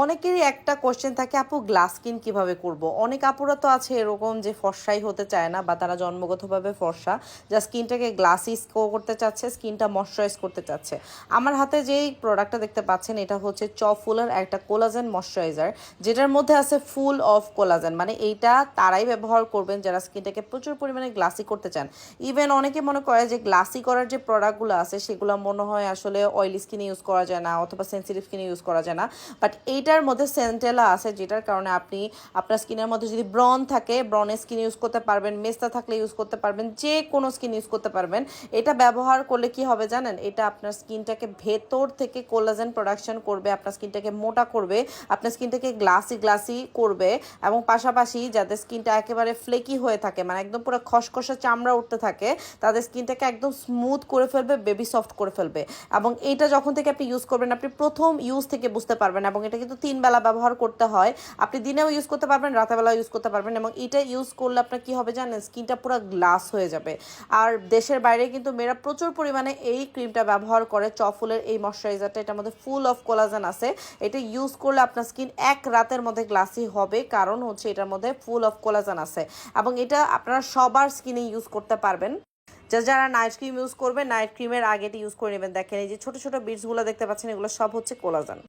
অনেকেরই একটা কোয়েশ্চেন থাকে, আপু গ্লাস স্কিন কিভাবে করব। অনেক আপুরা তো আছে এরকম যে ফর্সাই হতে চায় না, বা তারা জন্মগতভাবে ফর্সা, যা স্কিনটাকে গ্লাসি করতে চাচ্ছে, স্কিনটা ময়শ্চারাইজ করতে চাচ্ছে। আমার হাতে যেই প্রোডাক্টটা দেখতে পাচ্ছেন, এটা হচ্ছে চফুলের একটা কোলাজেন ময়শ্চারাইজার, যেটার মধ্যে আছে ফুল অফ কোলাজেন। মানে এইটা তারাই ব্যবহার করবেন যারা স্কিনটাকে প্রচুর পরিমাণে গ্লাসি করতে চান। ইভেন অনেকে মনে করে যে গ্লাসি করার যে প্রোডাক্টগুলো আছে সেগুলো মনে হয় আসলে অয়েলি স্কিনে ইউজ করা যায় না, অথবা সেন্সিটিভ স্কিনে ইউজ করা যায় না। বাট এইটার মধ্যে সেন্টেলা আছে, যেটার কারণে আপনি আপনার স্কিনের মধ্যে যদি ব্রন থাকে, ব্রনের স্কিন ইউজ করতে পারবেন, মেস্তা থাকলে ইউজ করতে পারবেন, যে কোনো স্কিন ইউজ করতে পারবেন। এটা ব্যবহার করলে কি হবে জানেন, এটা আপনার স্কিনটাকে ভেতর থেকে কোলাজেন প্রোডাকশন করবে, আপনার স্কিনটাকে মোটা করবে, আপনার স্কিনটাকে গ্লাসি গ্লাসি করবে। এবং পাশাপাশি যাদের স্কিনটা একেবারে ফ্লেকি হয়ে থাকে, মানে একদম পুরো খসখসে চামড়া উঠতে থাকে, তাদের স্কিনটাকে একদম স্মুথ করে ফেলবে, বেবি সফট করে ফেলবে। এবং এইটা যখন থেকে আপনি ইউজ করবেন, আপনি প্রথম ইউজ থেকে বুঝতে পারবেন। এবং এটা কিন্তু 3 বেলা ব্যবহার করতে হয়। আপনি দিনেও ইউজ করতে পারবেন, রাতেবেলাও ইউজ করতে পারবেন। এবং এটা ইউজ করলে আপনার কি হবে জানেন, স্কিনটা পুরো গ্লাস হয়ে যাবে। আর দেশের বাইরে কিন্তু মেয়েরা প্রচুর পরিমাণে এই ক্রিমটা ব্যবহার করে, চফুলের এই ময়শ্চারাইজারটা। এটার মধ্যে ফুল অফ কোলাজেন আছে। এটা ইউজ করলে আপনার স্কিন এক রাতের মধ্যে গ্লাসি হবে, কারণ হচ্ছে এটার মধ্যে ফুল অফ কোলাজেন আছে। এবং এটা আপনারা সবার স্কিনে ইউজ করতে পারবেন। যারা নাইট ক্রিম ইউজ করবে, নাইট ক্রিমের আগে এটা ইউজ করে নেবেন। দেখেন এই যে ছোট ছোট বিটসগুলো দেখতে পাচ্ছেন, এগুলো সব হচ্ছে কোলাজেন।